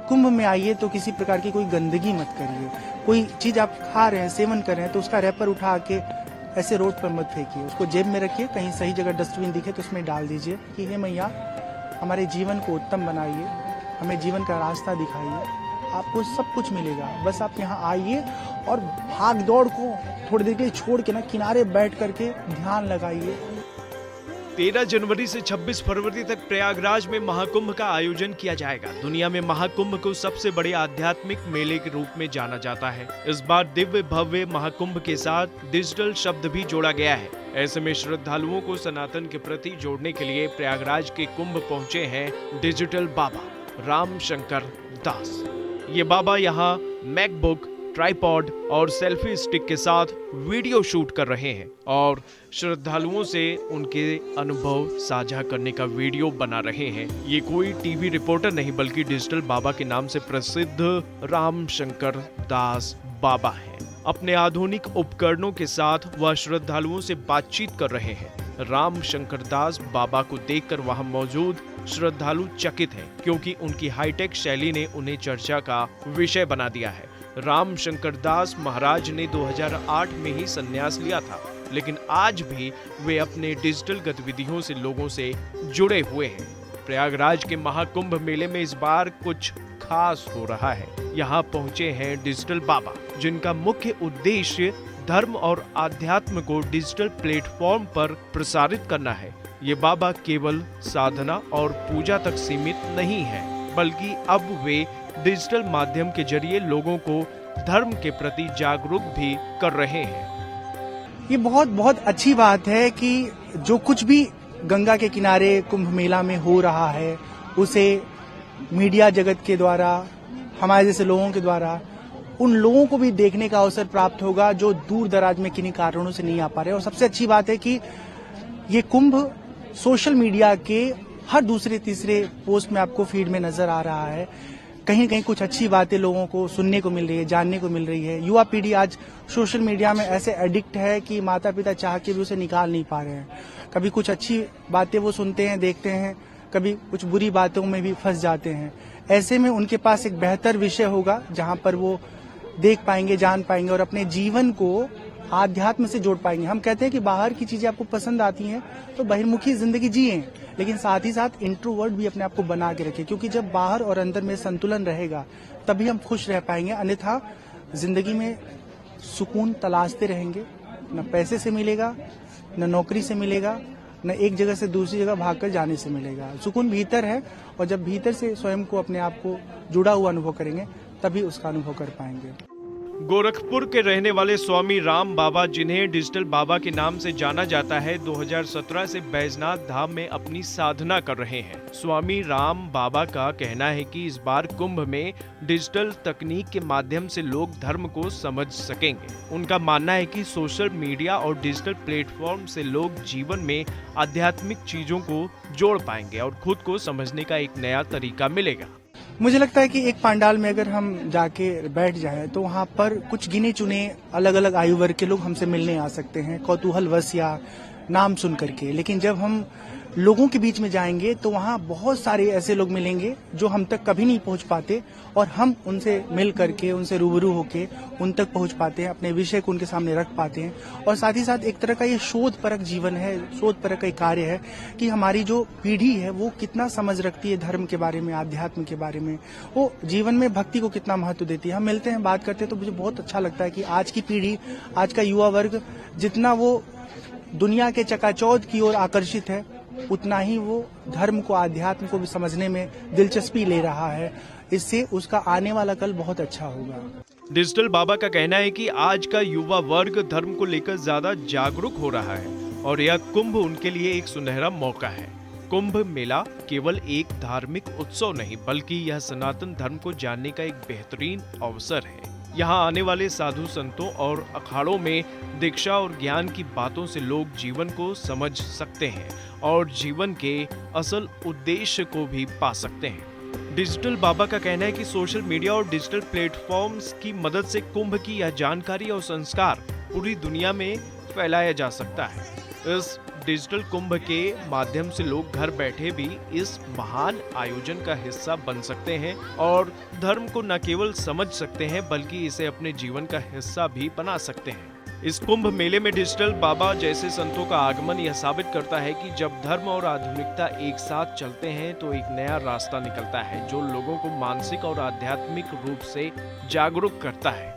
कुंभ में आइए तो किसी प्रकार की कोई गंदगी मत करिए। कोई चीज आप खा रहे हैं, सेवन कर रहे हैं, तो उसका रैपर उठा के ऐसे रोड पर मत फेंकिए, उसको जेब में रखिए, कहीं सही जगह डस्टबिन दिखे तो उसमें डाल दीजिए कि हे मैया हमारे जीवन को उत्तम बनाइए, हमें जीवन का रास्ता दिखाइए, आपको सब कुछ मिलेगा। बस आप यहाँ आइए और भाग दौड़ को थोड़ी देर के लिए छोड़ के ना किनारे बैठ करके ध्यान लगाइए। 13 जनवरी से 26 फरवरी तक प्रयागराज में महाकुंभ का आयोजन किया जाएगा। दुनिया में महाकुंभ को सबसे बड़े आध्यात्मिक मेले के रूप में जाना जाता है। इस बार दिव्य भव्य महाकुंभ के साथ डिजिटल शब्द भी जोड़ा गया है। ऐसे में श्रद्धालुओं को सनातन के प्रति जोड़ने के लिए प्रयागराज के कुंभ पहुंचे हैं डिजिटल बाबा राम शंकर दास। ये बाबा यहाँ मैकबुक, ट्राइपॉड और सेल्फी स्टिक के साथ वीडियो शूट कर रहे हैं और श्रद्धालुओं से उनके अनुभव साझा करने का वीडियो बना रहे हैं। ये कोई टीवी रिपोर्टर नहीं बल्कि डिजिटल बाबा के नाम से प्रसिद्ध राम शंकर दास बाबा हैं। अपने आधुनिक उपकरणों के साथ वह श्रद्धालुओं से बातचीत कर रहे हैं। राम शंकर दास बाबा को देखकर वहां मौजूद श्रद्धालु चकित हैं, क्योंकि उनकी हाईटेक शैली ने उन्हें चर्चा का विषय बना दिया है। राम शंकर दास महाराज ने 2008 में ही संन्यास लिया था, लेकिन आज भी वे अपने डिजिटल गतिविधियों से लोगों से जुड़े हुए हैं। प्रयागराज के महाकुंभ मेले में इस बार कुछ खास हो रहा है। यहाँ पहुँचे हैं डिजिटल बाबा, जिनका मुख्य उद्देश्य धर्म और आध्यात्म को डिजिटल प्लेटफॉर्म पर प्रसारित करना है। ये बाबा केवल साधना और पूजा तक सीमित नहीं है, बल्कि अब वे डिजिटल माध्यम के जरिए लोगों को धर्म के प्रति जागरूक भी कर रहे हैं। ये बहुत बहुत अच्छी बात है कि जो कुछ भी गंगा के किनारे कुंभ मेला में हो रहा है, उसे मीडिया जगत के द्वारा, हमारे जैसे लोगों के द्वारा, उन लोगों को भी देखने का अवसर प्राप्त होगा जो दूर दराज में किन्हीं कारणों से नहीं आ पा रहे। और सबसे अच्छी बात है कि ये कुंभ सोशल मीडिया के हर दूसरे तीसरे पोस्ट में आपको फीड में नजर आ रहा है। कहीं कहीं कुछ अच्छी बातें लोगों को सुनने को मिल रही है, जानने को मिल रही है। युवा पीढ़ी आज सोशल मीडिया में ऐसे एडिक्ट है कि माता पिता चाह के भी उसे निकाल नहीं पा रहे हैं। कभी कुछ अच्छी बातें वो सुनते हैं, देखते हैं, कभी कुछ बुरी बातों में भी फंस जाते हैं। ऐसे में उनके पास एक बेहतर विषय होगा जहां पर वो देख पाएंगे, जान पाएंगे और अपने जीवन को आध्यात्म से जोड़ पाएंगे। हम कहते हैं कि बाहर की चीजें आपको पसंद आती हैं तो बहिर्मुखी जिंदगी जिए, लेकिन साथ ही साथ इंट्रोवर्ट भी अपने आप को बना के रखें, क्योंकि जब बाहर और अंदर में संतुलन रहेगा तभी हम खुश रह पाएंगे। अन्यथा जिंदगी में सुकून तलाशते रहेंगे, न पैसे से मिलेगा, न नौकरी से मिलेगा, न एक जगह से दूसरी जगह भागकर जाने से मिलेगा। सुकून भीतर है और जब भीतर से स्वयं को, अपने आप को जुड़ा हुआ अनुभव करेंगे तभी उसका अनुभव कर पाएंगे। गोरखपुर के रहने वाले स्वामी राम बाबा, जिन्हें डिजिटल बाबा के नाम से जाना जाता है, 2017 से बैजनाथ धाम में अपनी साधना कर रहे हैं। स्वामी राम बाबा का कहना है कि इस बार कुंभ में डिजिटल तकनीक के माध्यम से लोग धर्म को समझ सकेंगे। उनका मानना है कि सोशल मीडिया और डिजिटल प्लेटफॉर्म से लोग जीवन में आध्यात्मिक चीजों को जोड़ पाएंगे और खुद को समझने का एक नया तरीका मिलेगा। मुझे लगता है कि एक पंडाल में अगर हम जाके बैठ जाएं तो वहां पर कुछ गिने चुने अलग अलग आयु वर्ग के लोग हमसे मिलने आ सकते हैं, कौतूहलवश या नाम सुन करके। लेकिन जब हम लोगों के बीच में जाएंगे तो वहां बहुत सारे ऐसे लोग मिलेंगे जो हम तक कभी नहीं पहुंच पाते और हम उनसे मिल करके, उनसे रूबरू होके उन तक पहुंच पाते हैं, अपने विषय को उनके सामने रख पाते हैं। और साथ ही साथ एक तरह का ये शोध परक जीवन है, शोध परक का कार्य है कि हमारी जो पीढ़ी है वो कितना समझ रखती है धर्म के बारे में, आध्यात्म के बारे में, वो जीवन में भक्ति को कितना महत्व देती है। हम मिलते हैं, बात करते हैं तो मुझे बहुत अच्छा लगता है कि आज की पीढ़ी, आज का युवा वर्ग जितना वो दुनिया के चकाचौंध की ओर आकर्षित है, उतना ही वो धर्म को, आध्यात्म को भी समझने में दिलचस्पी ले रहा है। इससे उसका आने वाला कल बहुत अच्छा होगा। डिजिटल बाबा का कहना है कि आज का युवा वर्ग धर्म को लेकर ज्यादा जागरूक हो रहा है और यह कुंभ उनके लिए एक सुनहरा मौका है। कुंभ मेला केवल एक धार्मिक उत्सव नहीं, बल्कि यह सनातन धर्म को जानने का एक बेहतरीन अवसर है। यहाँ आने वाले साधु संतों और अखाड़ों में दीक्षा और ज्ञान की बातों से लोग जीवन को समझ सकते हैं और जीवन के असल उद्देश्य को भी पा सकते हैं। डिजिटल बाबा का कहना है कि सोशल मीडिया और डिजिटल प्लेटफॉर्म्स की मदद से कुंभ की यह जानकारी और संस्कार पूरी दुनिया में फैलाया जा सकता है। इस डिजिटल कुंभ के माध्यम से लोग घर बैठे भी इस महान आयोजन का हिस्सा बन सकते हैं और धर्म को न केवल समझ सकते हैं बल्कि इसे अपने जीवन का हिस्सा भी बना सकते हैं। इस कुंभ मेले में डिजिटल बाबा जैसे संतों का आगमन यह साबित करता है कि जब धर्म और आधुनिकता एक साथ चलते हैं तो एक नया रास्ता निकलता है जो लोगों को मानसिक और आध्यात्मिक रूप से जागरूक करता है।